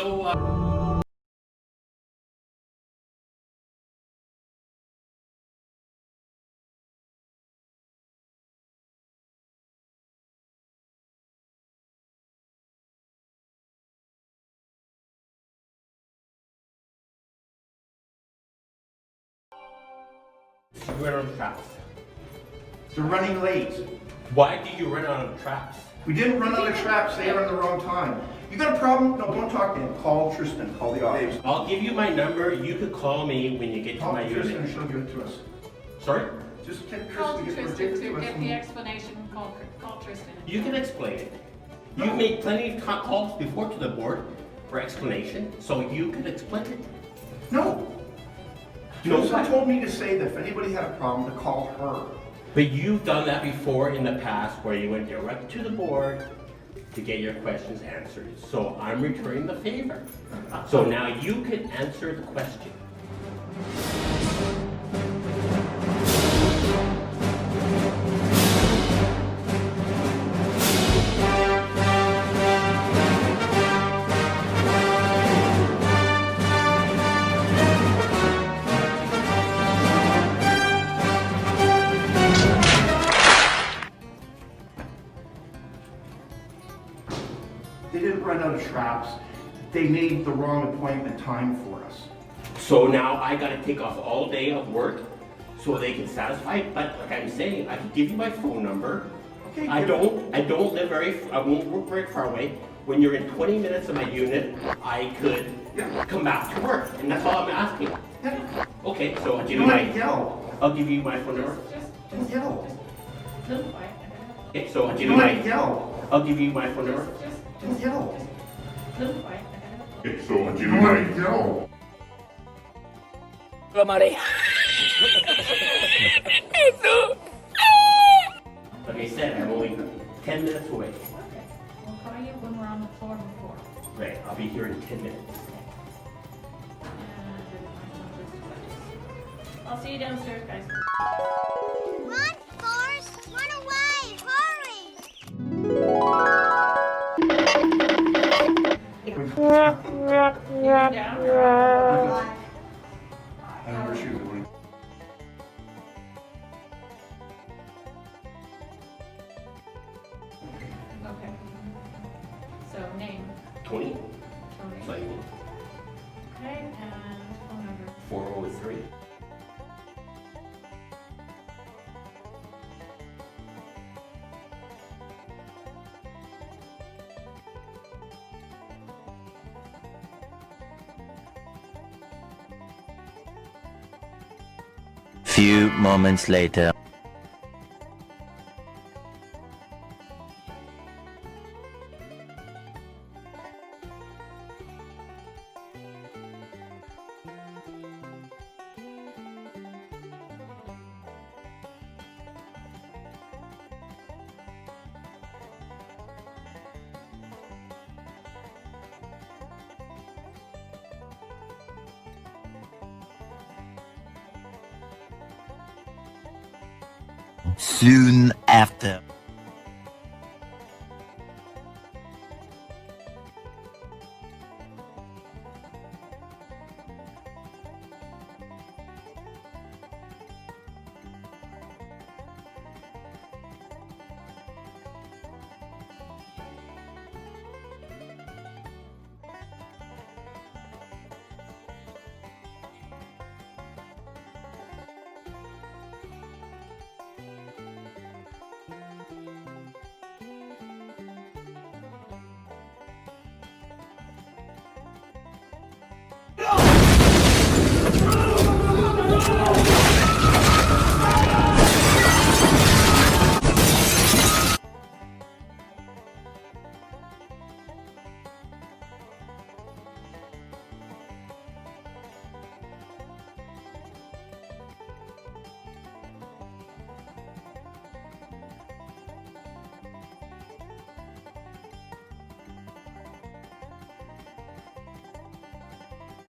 So, you ran out of traps. They're running late. Why do you run out of traps? We didn't run out of traps, they are on the wrong time. You got a problem? No, don't talk to him. Call Tristan, call the office. I'll give you my number. You could call me when you get to Call my Tristan unit. and she'll give it to us. Sorry? Just get Call Tristan to Tristan give it to to us. get the explanation, call Tristan. You can explain it. You've made plenty of calls before to the board for explanation, so you can explain it. No. No, Tristan what? told me to say that if anybody had a problem, to call her. But you've done that before in the past where you went direct to the board to get your questions answered. So I'm returning the favor. So now you can answer the question. They didn't run out of traps. They made the wrong appointment time for us. So now I gotta take off all day of work so they can satisfy. But like I'm saying, I can give you my phone number. Okay, I give don't live I won't work very far away. When you're in 20 minutes of my unit, I could come back to work, and that's all I'm asking. Yeah. Okay, so I'll give You you might my yell. I'll give you my phone number. Don't yell. Little quiet. Okay, so I'll give You you might my yell. I'll give you my phone number. Don't yell. Little quiet. Okay, so I'll give you my yell. Like I said, I'm only 10 minutes away. Okay, we'll call you when we're on the floor before. Right, I'll be here in 10 minutes. I'll see you downstairs, guys. Run, Forrest! Run away! Hurry! Down. I don't know where she was going. Okay. So name. Tony? Tony. Like Okay, and phone number. 403. Few moments later. Soon after.